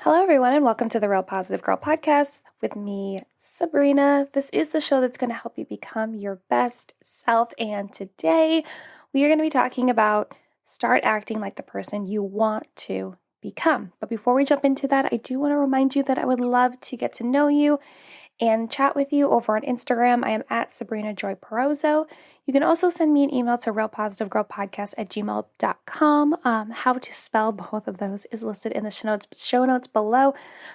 Hello, everyone, and welcome to the Real Positive Girl podcast with me, Sabrina. This is the show that's going to help you become your best self. And today we are going to be talking about start acting like the person you want to become. But before we jump into that, I do want to remind you that I would love to get to know you and chat with you over on Instagram. I am at Sabrina Joy Perozzo. You can also send me an email to realpositivegirlpodcast@gmail.com. How to spell both of those is listed in the show notes below.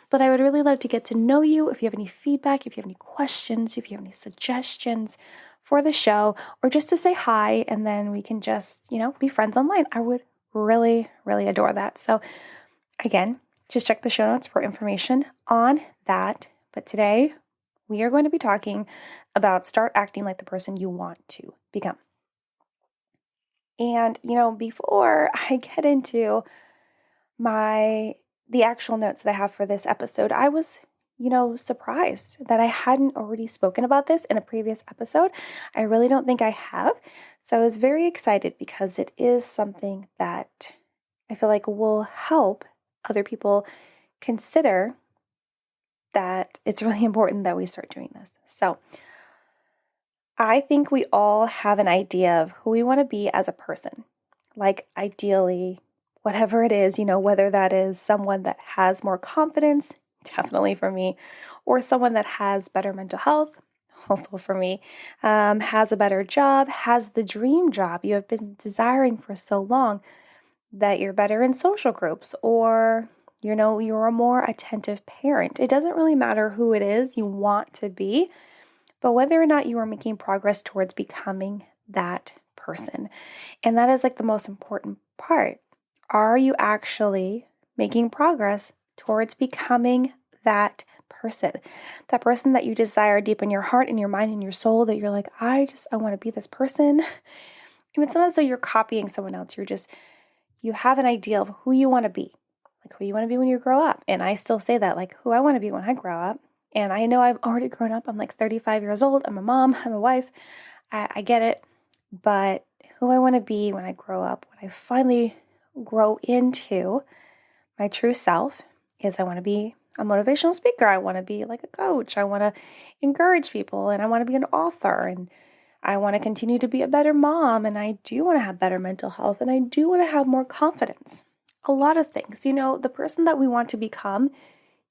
But I would really love to get to know you. If you have any feedback, if you have any questions, if you have any suggestions for the show, or just to say hi, and then we can just, be friends online. I would really, really adore that. So again, just check the show notes for information on that. But today, we are going to be talking about start acting like the person you want to become. And, before I get into the actual notes that I have for this episode, I was, surprised that I hadn't already spoken about this in a previous episode. I really don't think I have. So I was very excited because it is something that I feel like will help other people consider that it's really important that we start doing this. So I think we all have an idea of who we want to be as a person. Like ideally, whatever it is, whether that is someone that has more confidence, definitely for me, or someone that has better mental health, also for me, has a better job, has the dream job you have been desiring for so long, that you're better in social groups, or you're a more attentive parent. It doesn't really matter who it is you want to be, but whether or not you are making progress towards becoming that person. And that is like the most important part. Are you actually making progress towards becoming that person? That person that you desire deep in your heart, in your mind, in your soul, that you're like, I want to be this person. And it's not as though you're copying someone else. You have an idea of who you want to be. Like who you want to be when you grow up. And I still say that, like who I want to be when I grow up. And I know I've already grown up. I'm like 35 years old. I'm a mom. I'm a wife. I get it. But who I want to be when I grow up, when I finally grow into my true self, is I want to be a motivational speaker. I want to be like a coach. I want to encourage people. And I want to be an author. And I want to continue to be a better mom. And I do want to have better mental health. And I do want to have more confidence. A lot of things. The person that we want to become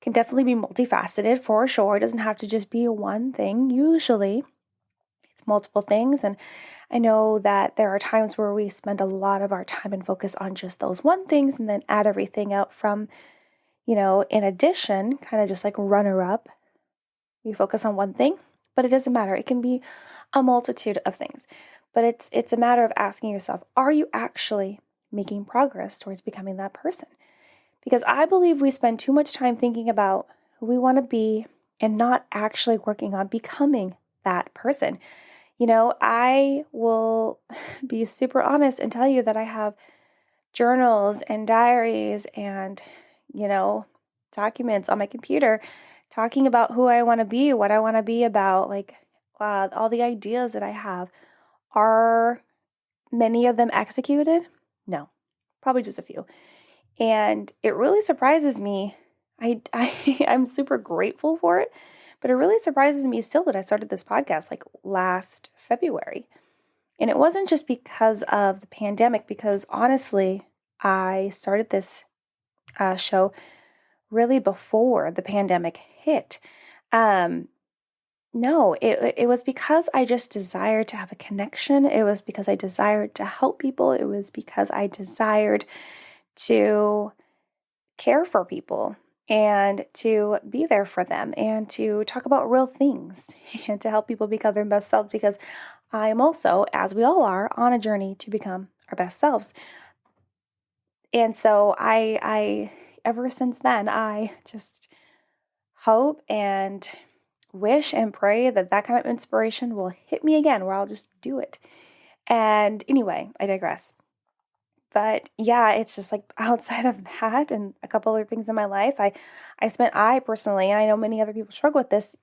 can definitely be multifaceted for sure. It doesn't have to just be one thing. Usually it's multiple things. And I know that there are times where we spend a lot of our time and focus on just those one things and then add everything out from, in addition, kind of just like runner up. We focus on one thing, but it doesn't matter. It can be a multitude of things. But it's a matter of asking yourself, are you actually making progress towards becoming that person? Because I believe we spend too much time thinking about who we want to be and not actually working on becoming that person. I will be super honest and tell you that I have journals and diaries and, documents on my computer talking about who I want to be, what I want to be about, like all the ideas that I have. Are many of them executed? No, probably just a few. And it really surprises me. I'm super grateful for it, but it really surprises me still that I started this podcast like last February. And it wasn't just because of the pandemic, because honestly, I started this show really before the pandemic hit. No, it was because I just desired to have a connection. It was because I desired to help people. It was because I desired to care for people and to be there for them and to talk about real things and to help people become their best selves, because I am also, as we all are, on a journey to become our best selves. And so I ever since then, I just hope and wish and pray that kind of inspiration will hit me again, where I'll just do it. And anyway, I digress. But yeah, it's just like outside of that and a couple other things in my life, I personally, and I know many other people struggle with this,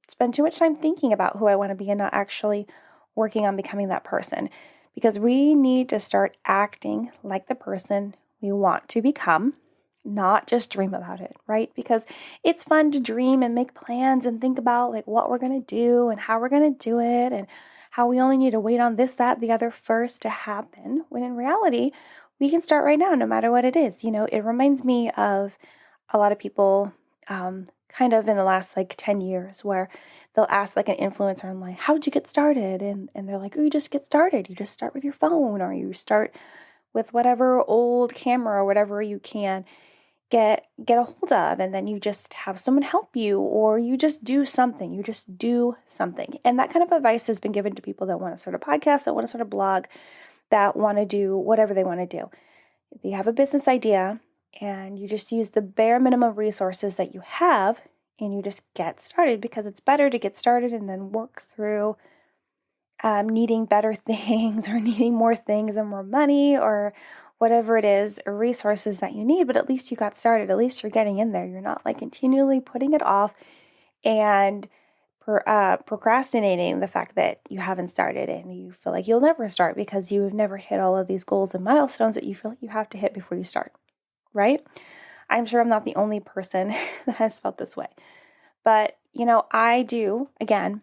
spend too much time thinking about who I want to be and not actually working on becoming that person. Because we need to start acting like the person we want to become. not just dream about it, right? Because it's fun to dream and make plans and think about like what we're going to do and how we're going to do it and how we only need to wait on this, that, the other first to happen, when in reality, we can start right now, no matter what it is. It reminds me of a lot of people kind of in the last like 10 years where they'll ask like an influencer online, how did you get started? And they're like, oh, you just get started. You just start with your phone, or you start with whatever old camera or whatever you can get a hold of, and then you just have someone help you, or you just do something. And that kind of advice has been given to people that want to start a podcast, that want to start a blog, that want to do whatever they want to do. If you have a business idea and you just use the bare minimum resources that you have and you just get started, because it's better to get started and then work through needing better things or needing more things and more money or whatever it is, or resources that you need. But at least you got started. At least you're getting in there. You're not like continually putting it off and procrastinating the fact that you haven't started, and you feel like you'll never start because you have never hit all of these goals and milestones that you feel like you have to hit before you start, right? I'm sure I'm not the only person that has felt this way. But, I do, again,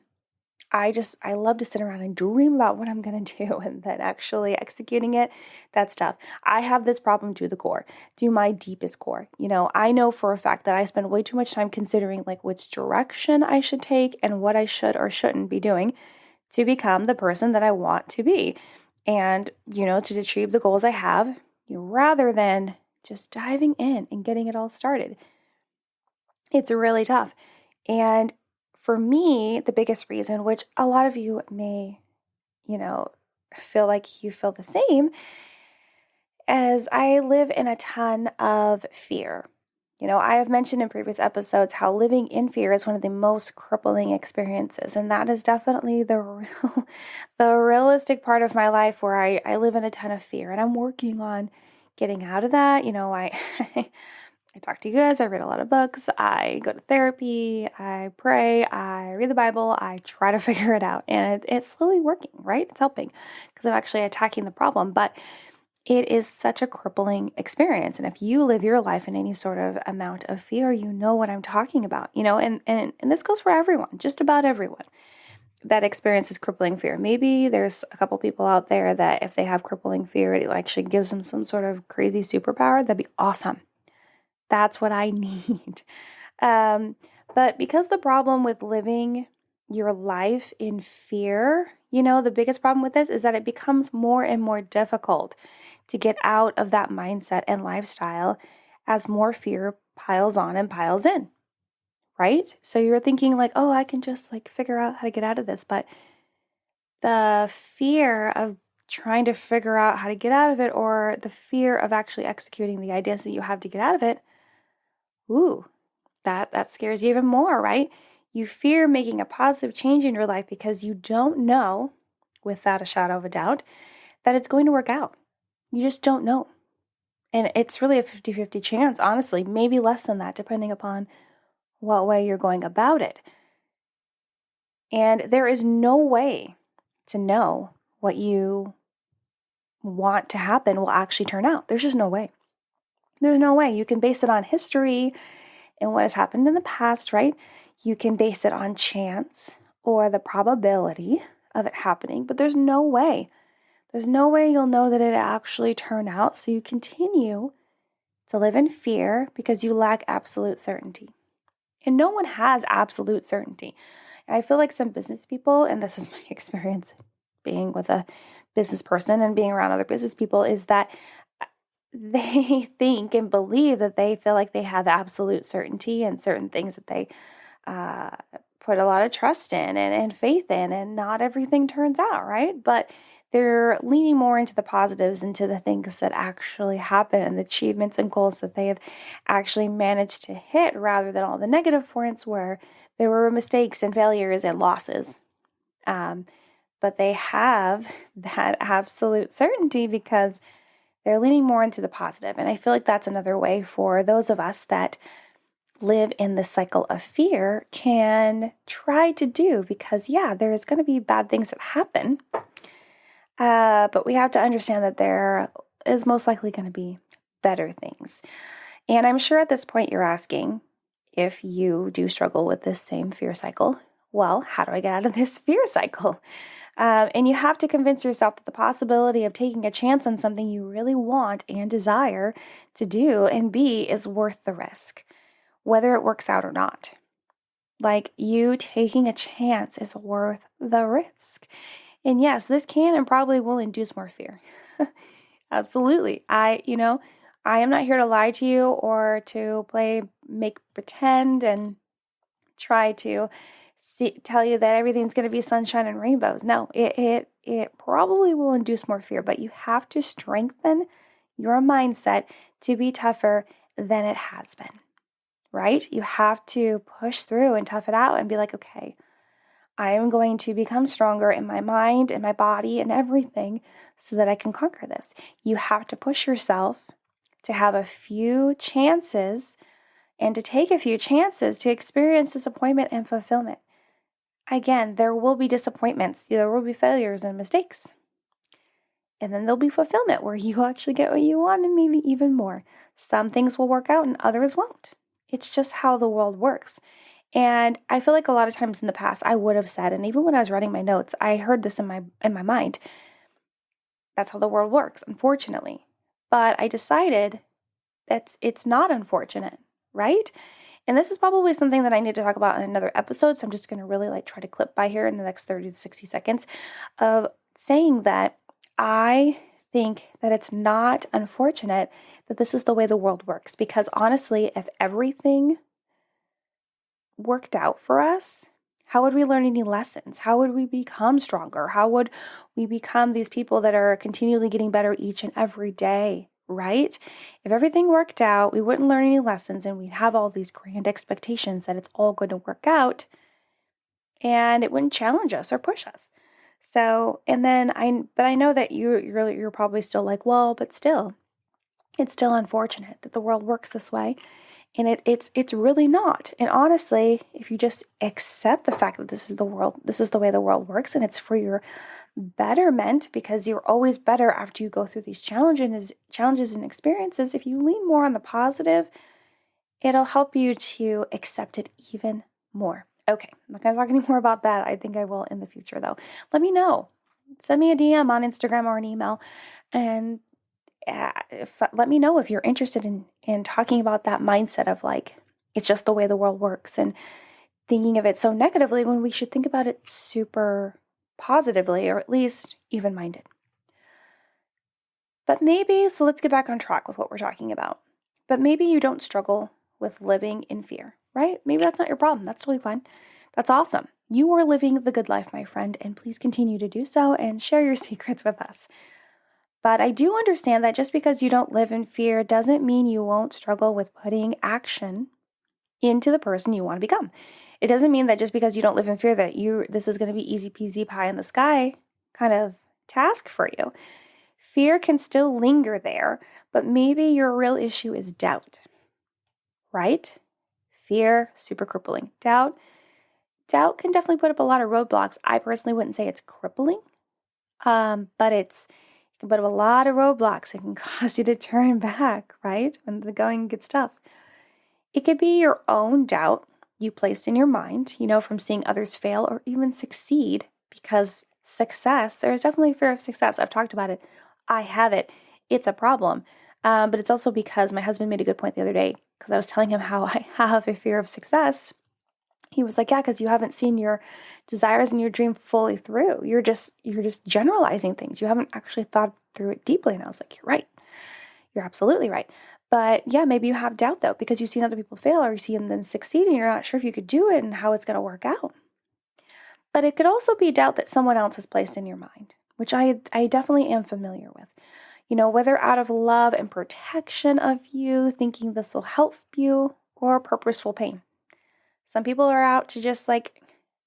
I love to sit around and dream about what I'm going to do, and then actually executing it, that's tough. I have this problem to the core, to my deepest core. I know for a fact that I spend way too much time considering like which direction I should take and what I should or shouldn't be doing to become the person that I want to be, and, to achieve the goals I have, rather than just diving in and getting it all started. It's really tough. And for me, the biggest reason, which a lot of you may, feel like you feel the same, as I live in a ton of fear. I have mentioned in previous episodes how living in fear is one of the most crippling experiences. And that is definitely the realistic part of my life, where I live in a ton of fear, and I'm working on getting out of that. I talk to you guys, I read a lot of books, I go to therapy, I pray, I read the Bible, I try to figure it out. And it's slowly working, right? It's helping because I'm actually attacking the problem. But it is such a crippling experience. And if you live your life in any sort of amount of fear, you know what I'm talking about, and this goes for everyone, just about everyone that experiences crippling fear. Maybe there's a couple people out there that if they have crippling fear, it actually gives them some sort of crazy superpower. That'd be awesome. That's what I need. But because the problem with living your life in fear, the biggest problem with this is that it becomes more and more difficult to get out of that mindset and lifestyle as more fear piles on and piles in, right? So you're thinking like, oh, I can just like figure out how to get out of this. But the fear of trying to figure out how to get out of it, or the fear of actually executing the ideas that you have to get out of it, that scares you even more, right? You fear making a positive change in your life because you don't know, without a shadow of a doubt, that it's going to work out. You just don't know. And it's really a 50-50 chance, honestly, maybe less than that, depending upon what way you're going about it. And there is no way to know what you want to happen will actually turn out. There's just no way. There's no way. You can base it on history and what has happened in the past, right? You can base it on chance or the probability of it happening, but there's no way. There's no way you'll know that it actually turned out. So you continue to live in fear because you lack absolute certainty. And no one has absolute certainty. I feel like some business people, and this is my experience being with a business person and being around other business people, is that they think and believe that they feel like they have absolute certainty and certain things that they put a lot of trust in and faith in, and not everything turns out, right? But they're leaning more into the positives, into the things that actually happen and the achievements and goals that they have actually managed to hit, rather than all the negative points where there were mistakes and failures and losses. But they have that absolute certainty because they're leaning more into the positive. And I feel like that's another way for those of us that live in the cycle of fear can try to do, because there's going to be bad things that happen. But we have to understand that there is most likely going to be better things. And I'm sure at this point you're asking, if you do struggle with this same fear cycle, well, how do I get out of this fear cycle? And you have to convince yourself that the possibility of taking a chance on something you really want and desire to do and be is worth the risk, whether it works out or not. Like, you taking a chance is worth the risk. And yes, this can and probably will induce more fear. Absolutely. I am not here to lie to you or to make pretend and try to tell you that everything's going to be sunshine and rainbows. No, it probably will induce more fear, but you have to strengthen your mindset to be tougher than it has been, right? You have to push through and tough it out and be like, okay, I am going to become stronger in my mind and my body and everything so that I can conquer this. You have to push yourself to have a few chances and to take a few chances to experience disappointment and fulfillment. Again, there will be disappointments, there will be failures and mistakes. And then there'll be fulfillment where you actually get what you want and maybe even more. Some things will work out and others won't. It's just how the world works. And I feel like a lot of times in the past I would have said, and even when I was writing my notes, I heard this in my mind. That's how the world works, unfortunately. But I decided that it's not unfortunate, right? And this is probably something that I need to talk about in another episode. So I'm just going to really try to clip by here in the next 30 to 60 seconds of saying that I think that it's not unfortunate that this is the way the world works. Because honestly, if everything worked out for us, how would we learn any lessons? How would we become stronger? How would we become these people that are continually getting better each and every day, right? If everything worked out, we wouldn't learn any lessons and we'd have all these grand expectations that it's all going to work out, and it wouldn't challenge us or push us. So, but I know that you're probably still like, well, but still, it's still unfortunate that the world works this way. And it's really not. And honestly, if you just accept the fact that this is the way the world works, and it's for your betterment, because you're always better after you go through these challenges and experiences. If you lean more on the positive, it'll help you to accept it even more. Okay, I'm not going to talk any more about that. I think I will in the future, though. Let me know. Send me a DM on Instagram or an email, and let me know if you're interested in talking about that mindset of it's just the way the world works, and thinking of it so negatively when we should think about it super positively, or at least even-minded. But so let's get back on track with what we're talking about. But maybe you don't struggle with living in fear, right? Maybe that's not your problem. That's totally fine. That's awesome. You are living the good life, my friend, and please continue to do so and share your secrets with us. But I do understand that just because you don't live in fear doesn't mean you won't struggle with putting action into the person you want to become. It doesn't mean that just because you don't live in fear that this is going to be easy peasy pie in the sky kind of task for you. Fear can still linger there, but maybe your real issue is doubt, right? Fear, super crippling. Doubt can definitely put up a lot of roadblocks. I personally wouldn't say it's crippling, but it can put up a lot of roadblocks. It can cause you to turn back, right? When the going gets tough. It could be your own doubt you placed in your mind, from seeing others fail or even succeed, because there's definitely a fear of success. I've talked about it. I have it. It's a problem. But it's also because my husband made a good point the other day, because I was telling him how I have a fear of success. He was like, yeah, because you haven't seen your desires and your dream fully through. You're just generalizing things. You haven't actually thought through it deeply. And I was like, you're right. You're absolutely right. But yeah, maybe you have doubt though, because you've seen other people fail or you see them succeed and you're not sure if you could do it and how it's going to work out. But it could also be doubt that someone else has placed in your mind, which I definitely am familiar with. Whether out of love and protection of you, thinking this will help you, or purposeful pain. Some people are out to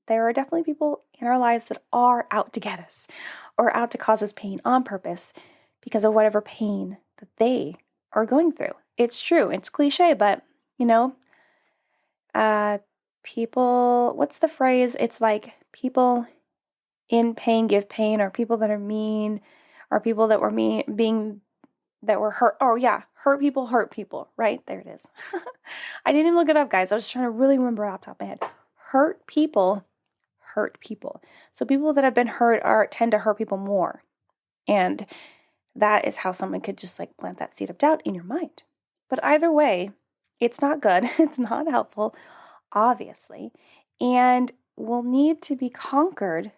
there are definitely people in our lives that are out to get us or out to cause us pain on purpose because of whatever pain that they are going through. It's true. It's cliche, but people, what's the phrase? It's like people in pain give pain, or people that are mean, or people that were being that were hurt. Oh yeah, hurt people, right? There it is. I didn't even look it up, guys. I was trying to really remember off the top of my head. Hurt people hurt people. So people that have been hurt tend to hurt people more. And that is how someone could just like plant that seed of doubt in your mind. But either way, it's not good. It's not helpful, obviously, and will need to be conquered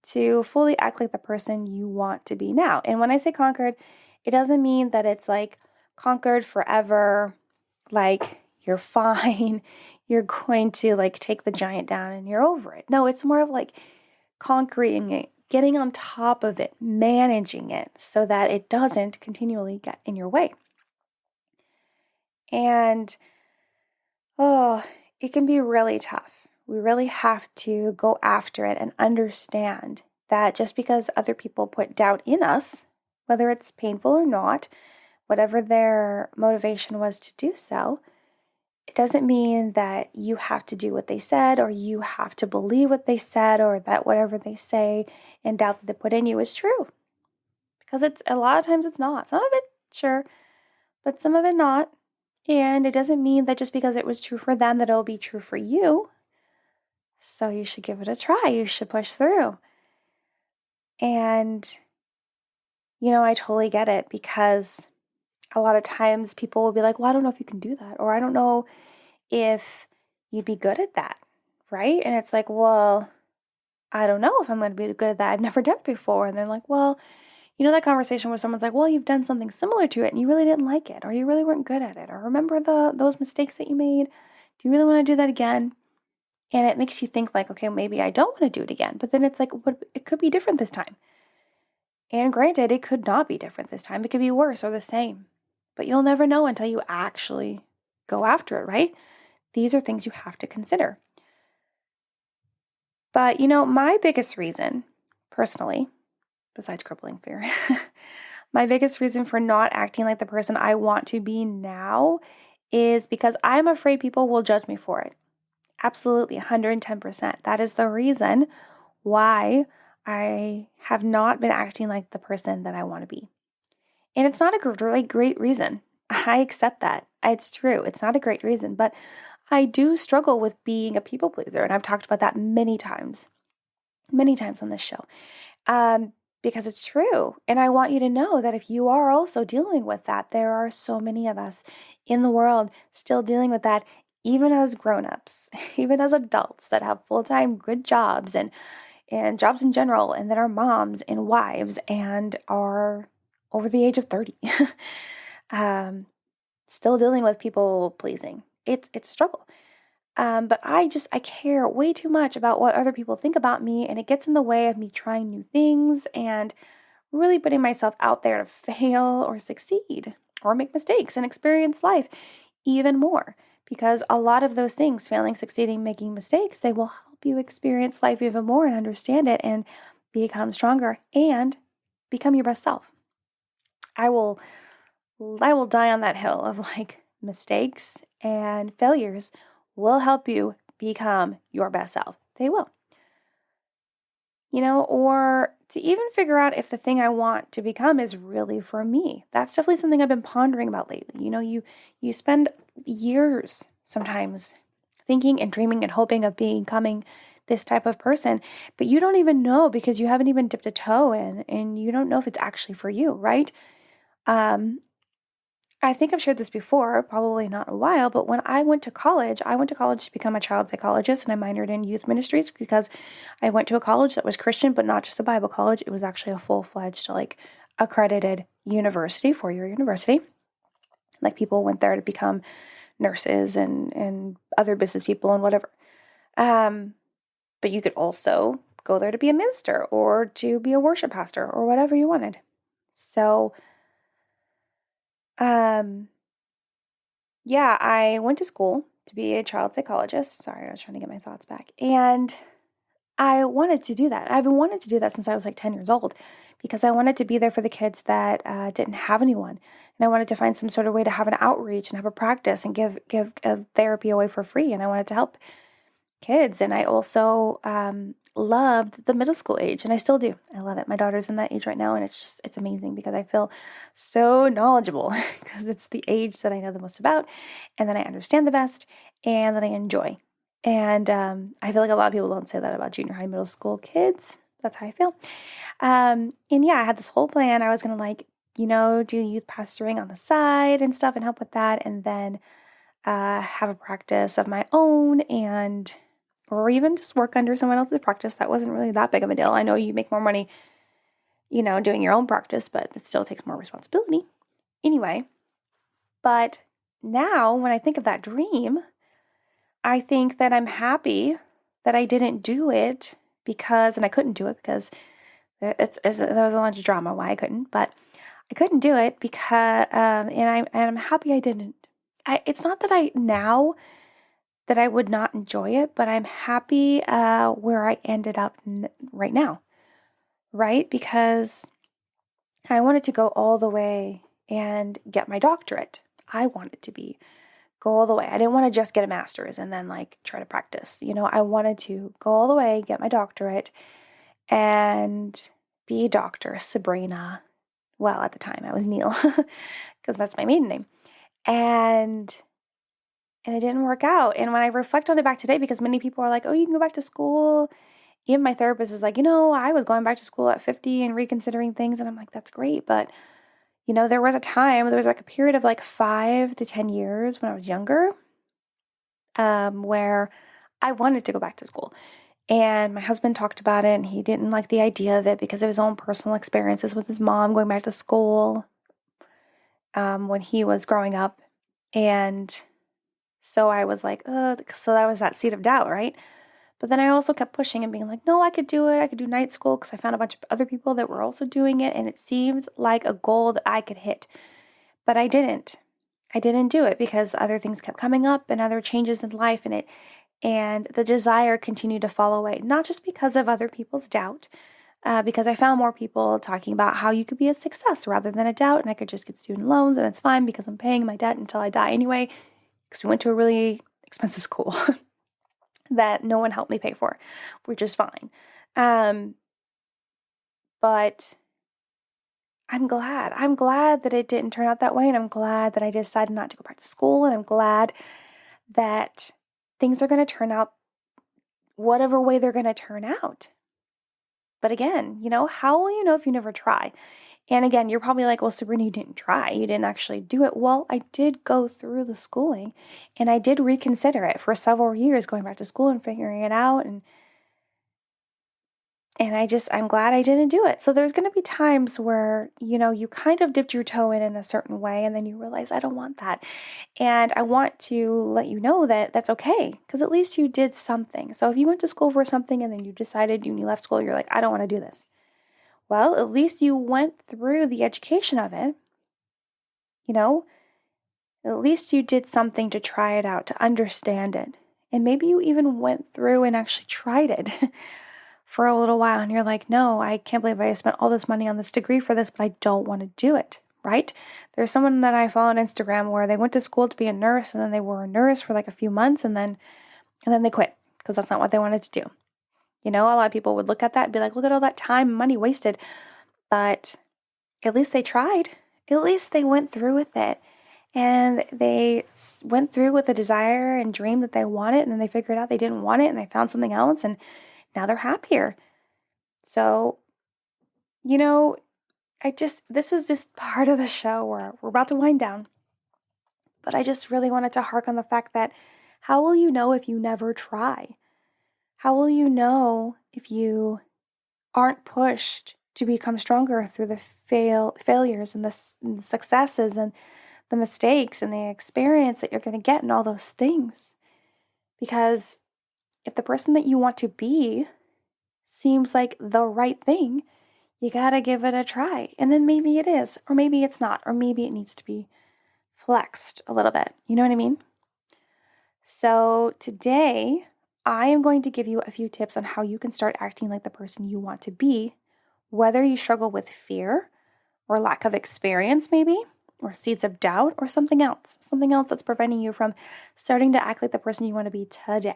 to fully act like the person you want to be now. And when I say conquered, it doesn't mean that it's like conquered forever, like you're fine, you're going to like take the giant down and you're over it. No, it's more of like conquering it, getting on top of it, managing it so that it doesn't continually get in your way. And it can be really tough. We really have to go after it and understand that just because other people put doubt in us, whether it's painful or not, whatever their motivation was to do so, it doesn't mean that you have to do what they said or you have to believe what they said or that whatever they say and doubt that they put in you is true. Because it's a lot of times it's not. Some of it, sure, but some of it not. And it doesn't mean that just because it was true for them that it'll be true for you. So you should give it a try. You should push through. And, I totally get it because a lot of times people will be like, well, I don't know if you can do that. Or I don't know if you'd be good at that, right? And it's like, well, I don't know if I'm going to be good at that. I've never done it before. And they're like, well, that conversation where someone's like, well, you've done something similar to it and you really didn't like it, or you really weren't good at it, or remember those mistakes that you made? Do you really want to do that again? And it makes you think like, okay, maybe I don't want to do it again. But then it's like, it could be different this time. And granted, it could not be different this time. It could be worse or the same. But you'll never know until you actually go after it, right? These are things you have to consider. But, my biggest reason, personally, besides crippling fear, my biggest reason for not acting like the person I want to be now is because I'm afraid people will judge me for it. Absolutely, 110%. That is the reason why I have not been acting like the person that I want to be. And it's not a really great reason. I accept that. It's true. It's not a great reason, but I do struggle with being a people pleaser. And I've talked about that many times on this show. Because it's true. And I want you to know that if you are also dealing with that, there are so many of us in the world still dealing with that, even as grown-ups, even as adults that have full-time good jobs and jobs in general, and that are moms and wives and are over the age of 30. Still dealing with people pleasing. It's a struggle. But I care way too much about what other people think about me, and it gets in the way of me trying new things and really putting myself out there to fail or succeed or make mistakes and experience life even more. Because a lot of those things, failing, succeeding, making mistakes, they will help you experience life even more and understand it and become stronger and become your best self. I will die on that hill of like mistakes and failures will help you become your best self. They will. Or to even figure out if the thing I want to become is really for me. That's definitely something I've been pondering about lately. You spend years sometimes thinking and dreaming and hoping of becoming this type of person, but you don't even know because you haven't even dipped a toe in and you don't know if it's actually for you, right? I think I've shared this before, probably not in a while, but when I went to college to become a child psychologist, and I minored in youth ministries because I went to a college that was Christian, but not just a Bible college. It was actually a full-fledged, accredited university, four-year university. Like, people went there to become nurses and other business people and whatever. But you could also go there to be a minister or to be a worship pastor or whatever you wanted. So, I went to school to be a child psychologist. Sorry, I was trying to get my thoughts back. And I wanted to do that. I've been wanting to do that since I was 10 years old because I wanted to be there for the kids that didn't have anyone. And I wanted to find some sort of way to have an outreach and have a practice and give therapy away for free. And I wanted to help kids. And I also loved the middle school age, and I still do. I love it. My daughter's in that age right now, and it's amazing because I feel so knowledgeable because it's the age that I know the most about, and that I understand the best, and that I enjoy. And I feel like a lot of people don't say that about junior high, middle school kids. That's how I feel. And yeah, I had this whole plan. I was going to do youth pastoring on the side and stuff and help with that. And then have a practice of my own or even just work under someone else's practice. That wasn't really that big of a deal. I know you make more money, doing your own practice, but it still takes more responsibility. Anyway, but now when I think of that dream, I think that I'm happy that I didn't do it and I couldn't do it because there was a bunch of drama why I couldn't, but I couldn't do it because, and I'm happy I didn't. It's not that now that I would not enjoy it, but I'm happy where I ended up right now, right? Because I wanted to go all the way and get my doctorate. I wanted to go all the way. I didn't want to just get a master's and then try to practice. I wanted to go all the way, get my doctorate, and be Dr. Sabrina. Well, at the time I was Neil because that's my maiden name. And it didn't work out. And when I reflect on it back today, because many people are like, oh, you can go back to school. Even my therapist is like, I was going back to school at 50 and reconsidering things. And I'm like, that's great. But, there was a period of 5 to 10 years when I was younger, where I wanted to go back to school. And my husband talked about it and he didn't like the idea of it because of his own personal experiences with his mom going back to school when he was growing up. And so I was like, so that was that seed of doubt, right? But then I also kept pushing and being like, no, I could do it. I could do night school because I found a bunch of other people that were also doing it. And it seemed like a goal that I could hit. But I didn't. I didn't do it because other things kept coming up and other changes in life and the desire continued to fall away. Not just because of other people's doubt, because I found more people talking about how you could be a success rather than a doubt. And I could just get student loans and it's fine because I'm paying my debt until I die anyway. Because we went to a really expensive school that no one helped me pay for, which is fine. But I'm glad. I'm glad that it didn't turn out that way, and I'm glad that I decided not to go back to school, and I'm glad that things are going to turn out whatever way they're going to turn out. But again, how will you know if you never try? And again, you're probably like, well, Sabrina, you didn't try. You didn't actually do it. Well, I did go through the schooling and I did reconsider it for several years, going back to school and figuring it out. And I'm glad I didn't do it. So there's going to be times where, you kind of dipped your toe in a certain way and then you realize, I don't want that. And I want to let you know that that's okay because at least you did something. So if you went to school for something and then you decided you left school, you're like, I don't want to do this. Well, at least you went through the education of it, at least you did something to try it out, to understand it. And maybe you even went through and actually tried it for a little while and you're like, no, I can't believe I spent all this money on this degree for this, but I don't want to do it, right? There's someone that I follow on Instagram where they went to school to be a nurse and then they were a nurse for a few months and then they quit because that's not what they wanted to do. A lot of people would look at that and be like, look at all that time and money wasted. But at least they tried. At least they went through with it. And they went through with a desire and dream that they wanted. And then they figured out they didn't want it and they found something else. And now they're happier. So, this is just part of the show where we're about to wind down. But I just really wanted to hark on the fact that how will you know if you never try? How will you know if you aren't pushed to become stronger through the failures and the successes and the mistakes and the experience that you're going to get and all those things? Because if the person that you want to be seems like the right thing, you got to give it a try. And then maybe it is, or maybe it's not, or maybe it needs to be flexed a little bit. You know what I mean? So today, I am going to give you a few tips on how you can start acting like the person you want to be, whether you struggle with fear or lack of experience maybe, or seeds of doubt or something else that's preventing you from starting to act like the person you want to be today,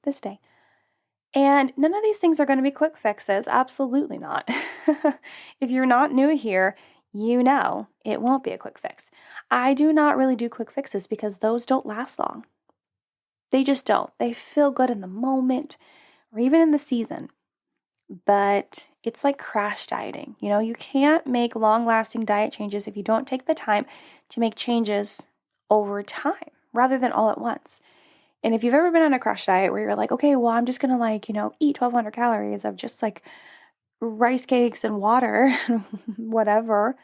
this day. And none of these things are going to be quick fixes. Absolutely not. If you're not new here, you know it won't be a quick fix. I do not really do quick fixes because those don't last long. They just don't. They feel good in the moment or even in the season. But it's like crash dieting. You can't make long-lasting diet changes if you don't take the time to make changes over time rather than all at once. And if you've ever been on a crash diet where you're like, okay, well, I'm just going to eat 1,200 calories of just like rice cakes and water, whatever,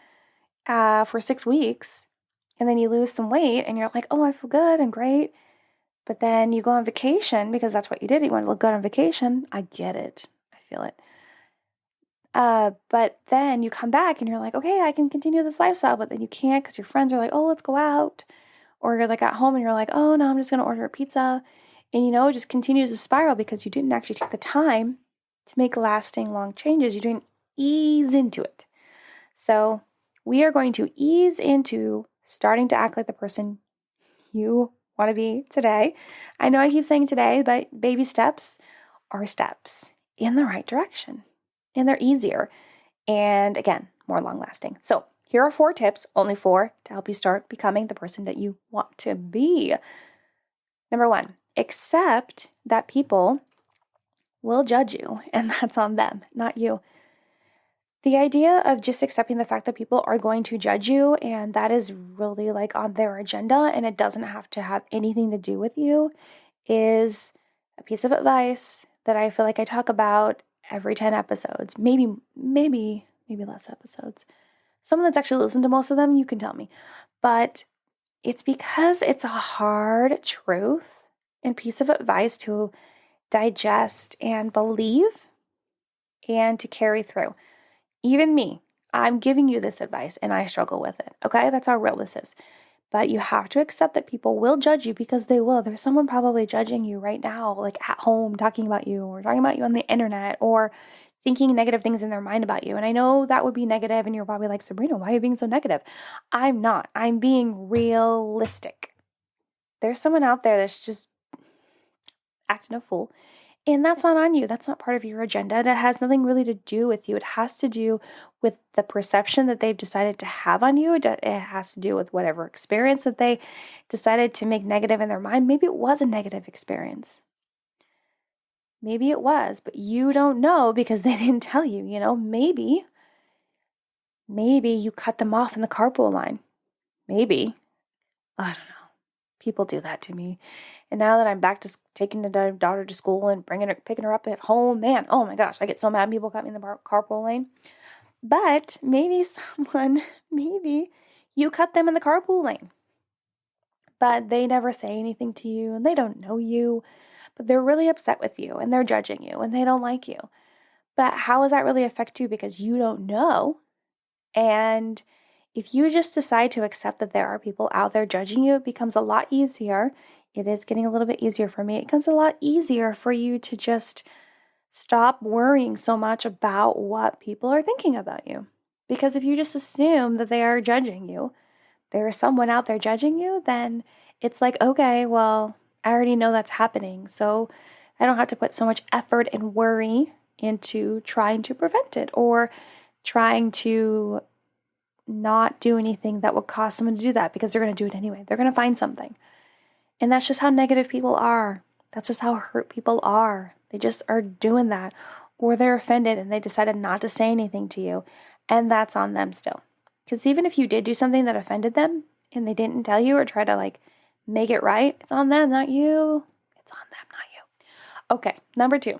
for 6 weeks, and then you lose some weight and you're like, oh, I feel good and great. But then you go on vacation because that's what you did. You want to look good on vacation. I get it. I feel it. But then you come back and you're like, okay, I can continue this lifestyle, but then you can't because your friends are like, oh, let's go out. Or you're like at home and you're like, oh no, I'm just going to order a pizza. And it just continues to spiral because you didn't actually take the time to make lasting long changes. You didn't ease into it. So we are going to ease into starting to act like the person you want to be today. I know I keep saying today, but baby steps are steps in the right direction. And they're easier. And again, more long lasting. So here are 4 tips, only 4, to help you start becoming the person that you want to be. Number 1, accept that people will judge you, and that's on them, not you. The idea of just accepting the fact that people are going to judge you and that is really like on their agenda and it doesn't have to have anything to do with you is a piece of advice that I feel like I talk about every 10 episodes, maybe less episodes. Someone that's actually listened to most of them, you can tell me. But it's because it's a hard truth and piece of advice to digest and believe and to carry through. Even me, I'm giving you this advice and I struggle with it. Okay, that's how real this is. But you have to accept that people will judge you because they will. There's someone probably judging you right now, like at home, talking about you or talking about you on the internet or thinking negative things in their mind about you. And I know that would be negative and you're probably like, Sabrina, why are you being so negative? I'm not. I'm being realistic. There's someone out there that's just acting a fool. And that's not on you. That's not part of your agenda. That has nothing really to do with you. It has to do with the perception that they've decided to have on you. It has to do with whatever experience that they decided to make negative in their mind. Maybe it was a negative experience. Maybe it was, but you don't know because they didn't tell you, Maybe you cut them off in the carpool line. Maybe. I don't know. People do that to me. And now that I'm back to taking the daughter to school and picking her up at home, man, oh my gosh, I get so mad people cut me in the carpool lane. But maybe you cut them in the carpool lane. But they never say anything to you and they don't know you, but they're really upset with you and they're judging you and they don't like you. But how does that really affect you? Because you don't know. And if you just decide to accept that there are people out there judging you, it becomes a lot easier. It is getting a little bit easier for me. It becomes a lot easier for you to just stop worrying so much about what people are thinking about you. Because if you just assume that they are judging you, there is someone out there judging you, then it's like, okay, well, I already know that's happening. So I don't have to put so much effort and worry into trying to prevent it or trying to not do anything that would cause someone to do that because they're going to do it anyway. They're going to find something. And that's just how negative people are. That's just how hurt people are. They just are doing that. Or they're offended and they decided not to say anything to you. And that's on them still. Because even if you did do something that offended them and they didn't tell you or try to make it right, it's on them, not you. It's on them, not you. Okay, number 2.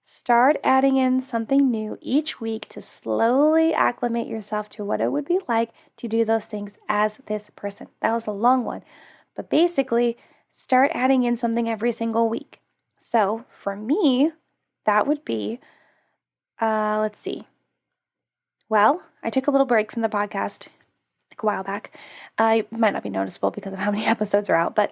Start adding in something new each week to slowly acclimate yourself to what it would be like to do those things as this person. That was a long one. But basically, start adding in something every single week. So for me, that would be, let's see. Well, I took a little break from the podcast a while back. It might not be noticeable because of how many episodes are out, but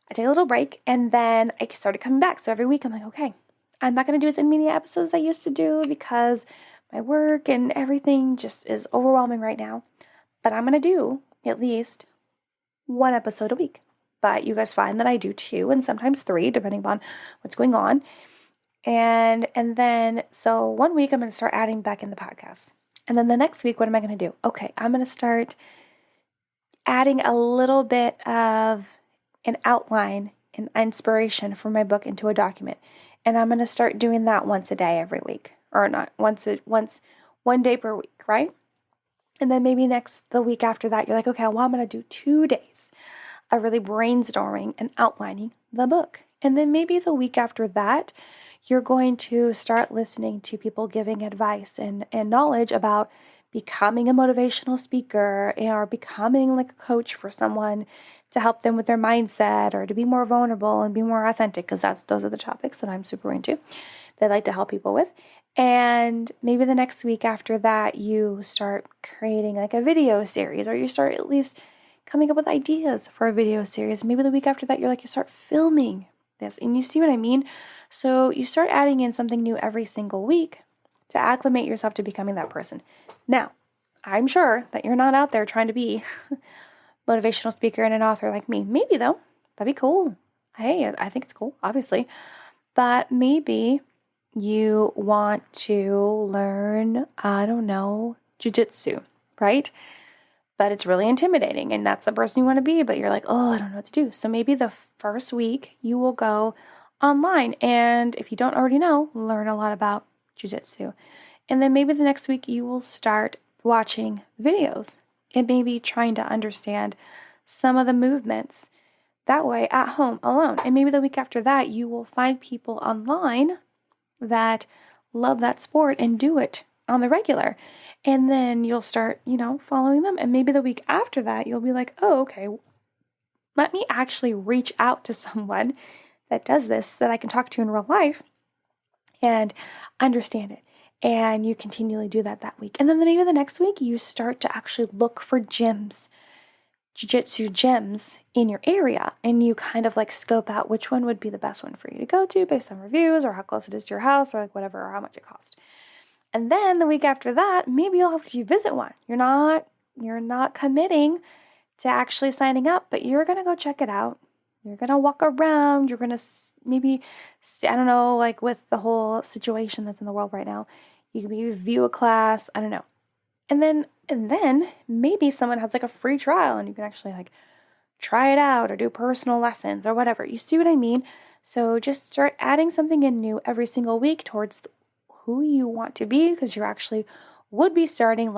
I take a little break and then I started coming back. So every week I'm like, okay, I'm not going to do as many episodes as I used to do because my work and everything just is overwhelming right now. But I'm going to do at least 1 episode a week. But you guys find that I do 2 and sometimes 3, depending on what's going on. And then, so one week I'm going to start adding back in the podcast. And then the next week, what am I going to do? Okay, I'm going to start adding a little bit of an outline and inspiration for my book into a document. And I'm going to start doing that once a day every week. Or not, one day per week, right? And then maybe the week after that, you're like, okay, well, I'm going to do 2 days of really brainstorming and outlining the book. And then maybe the week after that, you're going to start listening to people giving advice and knowledge about becoming a motivational speaker or becoming like a coach for someone to help them with their mindset or to be more vulnerable and be more authentic, because those are the topics that I'm super into, that I like to help people with. And maybe the next week after that, you start creating like a video series, or you start at least coming up with ideas for a video series. Maybe the week after that, you start filming this. And you see what I mean? So you start adding in something new every single week to acclimate yourself to becoming that person. Now, I'm sure that you're not out there trying to be a motivational speaker and an author like me. Maybe though, that'd be cool. Hey, I think it's cool, obviously. But maybe you want to learn, I don't know, jujitsu, right? But it's really intimidating and that's the person you want to be, but you're like, oh, I don't know what to do. So maybe the first week you will go online and, if you don't already know, learn a lot about jujitsu. And then maybe the next week you will start watching videos and maybe trying to understand some of the movements that way at home alone. And maybe the week after that you will find people online that love that sport and do it on the regular. And then you'll start, following them. And maybe the week after that, you'll be like, oh, okay, let me actually reach out to someone that does this that I can talk to in real life and understand it. And you continually do that week. And then maybe the next week, you start to actually look for gyms, jiu-jitsu gyms in your area, and you kind of scope out which one would be the best one for you to go to based on reviews or how close it is to your house or whatever, or how much it costs. And then the week after that, maybe you'll have to visit one. You're not committing to actually signing up, but you're going to go check it out. You're going to walk around. You're going to maybe, I don't know, with the whole situation that's in the world right now, you can maybe view a class. I don't know. And then maybe someone has a free trial and you can actually try it out or do personal lessons or whatever. You see what I mean? So just start adding something in new every single week towards who you want to be, because you actually would be starting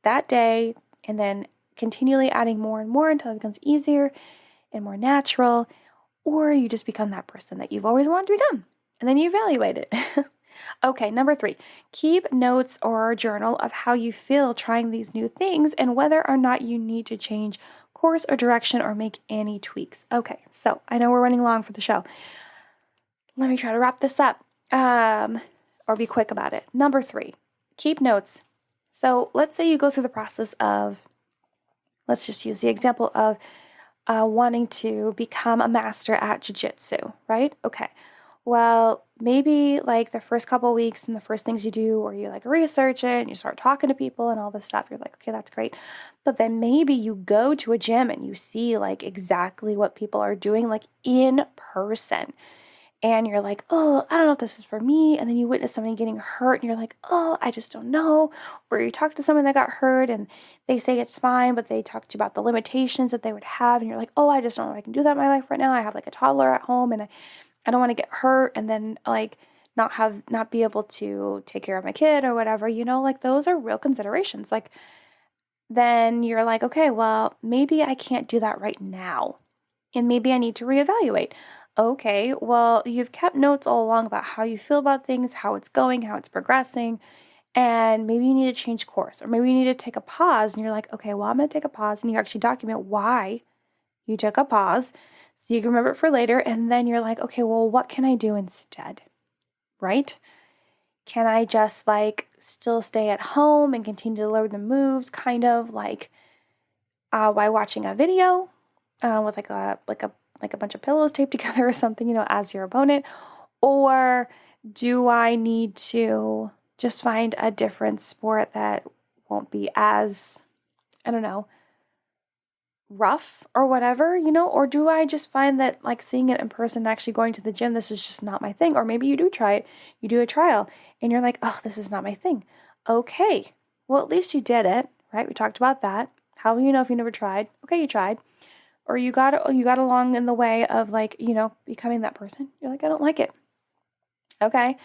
that day and then continually adding more and more until it becomes easier and more natural, or you just become that person that you've always wanted to become. And then you evaluate it. Okay, number 3, keep notes or a journal of how you feel trying these new things and whether or not you need to change course or direction or make any tweaks. Okay, so I know we're running long for the show. Let me try to wrap this up or be quick about it. Number 3, keep notes. So let's say you go through the process of, let's just use the example of wanting to become a master at jiu-jitsu, right? Okay. Well, maybe the first couple of weeks and the first things you do, or you research it and you start talking to people and all this stuff, you're like, okay, that's great. But then maybe you go to a gym and you see exactly what people are doing in person. And you're like, oh, I don't know if this is for me. And then you witness somebody getting hurt and you're like, oh, I just don't know. Or you talk to someone that got hurt and they say it's fine, but they talk to you about the limitations that they would have. And you're like, oh, I just don't know if I can do that in my life right now. I have a toddler at home and I don't want to get hurt and then not be able to take care of my kid or whatever, those are real considerations. Then you're like, okay, well, maybe I can't do that right now. And maybe I need to reevaluate. Okay, well, you've kept notes all along about how you feel about things, how it's going, how it's progressing, and maybe you need to change course, or maybe you need to take a pause, and you're like, okay, well, I'm going to take a pause, and you actually document why you took a pause, so you can remember it for later, and then you're like, okay, well, what can I do instead, right? Can I just still stay at home and continue to learn the moves, kind of while watching a video with a bunch of pillows taped together or something, as your opponent? Or do I need to just find a different sport that won't be as, I don't know, rough or whatever, or do I just find that like seeing it in person, actually going to the gym, this is just not my thing? Or maybe you do try it, you do a trial and you're like, oh, this is not my thing. Okay, well, at least you did it, right? We talked about that. How will you know if you never tried? Okay, you tried. Or you got along in the way of like, becoming that person. You're like, I don't like it. Okay,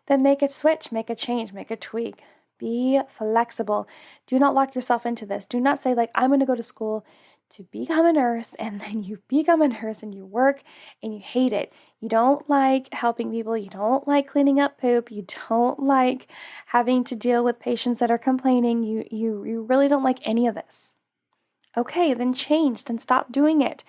then make a switch, make a change, make a tweak. Be flexible. Do not lock yourself into this. Do not say like, I'm going to go to school to become a nurse, and then you become a nurse and you work and you hate it. You don't like helping people. You don't like cleaning up poop. You don't like having to deal with patients that are complaining. You really don't like any of this. Okay, then change, then stop doing it.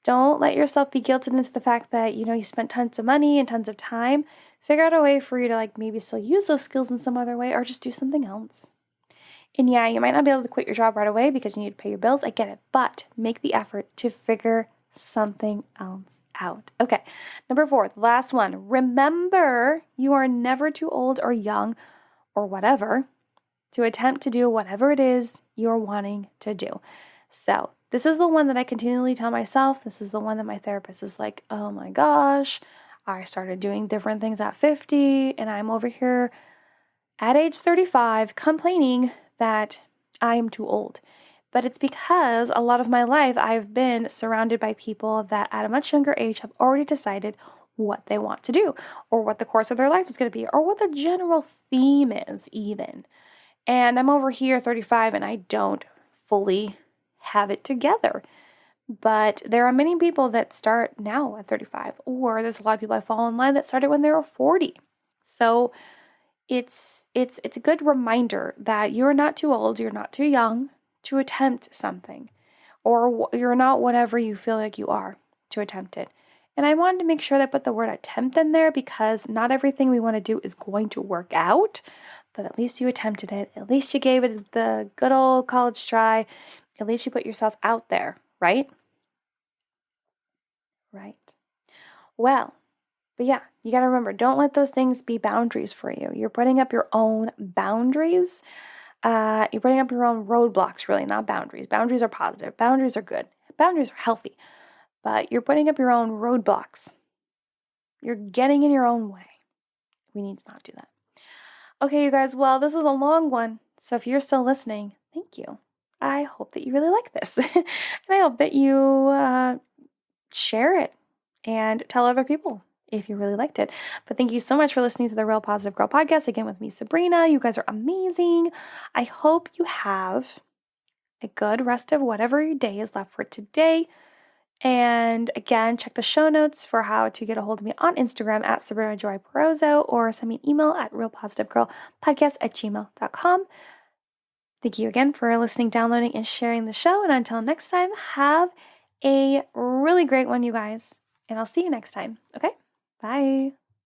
Don't let yourself be guilted into the fact that, you spent tons of money and tons of time. Figure out a way for you to like maybe still use those skills in some other way or just do something else. And yeah, you might not be able to quit your job right away because you need to pay your bills. I get it, but make the effort to figure something else out. Okay, number 4, the last one. Remember, you are never too old or young or whatever to attempt to do whatever it is you're wanting to do. So this is the one that I continually tell myself. This is the one that my therapist is like, oh my gosh, I started doing different things at 50 and I'm over here at age 35 complaining that I am too old. But it's because a lot of my life I've been surrounded by people that at a much younger age have already decided what they want to do or what the course of their life is going to be or what the general theme is even. And I'm over here 35 and I don't fully have it together. But there are many people that start now at 35, or there's a lot of people I follow in line that started when they were 40. So it's a good reminder that you're not too old, you're not too young to attempt something, or you're not whatever you feel like you are to attempt it. And I wanted to make sure that I put the word attempt in there because not everything we want to do is going to work out, but at least you attempted it. At least you gave it the good old college try. At least you put yourself out there, right? Right. Well, but yeah, you got to remember, don't let those things be boundaries for you. You're putting up your own boundaries. You're putting up your own roadblocks, really, not boundaries. Boundaries are positive. Boundaries are good. Boundaries are healthy. But you're putting up your own roadblocks. You're getting in your own way. We need to not do that. Okay, you guys, well, this was a long one. So if you're still listening, thank you. I hope that you really like this. And I hope that you share it and tell other people if you really liked it. But thank you so much for listening to the Real Positive Girl podcast. Again, with me, Sabrina. You guys are amazing. I hope you have a good rest of whatever your day is left for today. And again, check the show notes for how to get a hold of me on Instagram at Sabrina Joy Perozzo, or send me an email at realpositivegirlpodcast@gmail.com. Thank you again for listening, downloading, and sharing the show. And until next time, have a really great one, you guys. And I'll see you next time. Okay? Bye.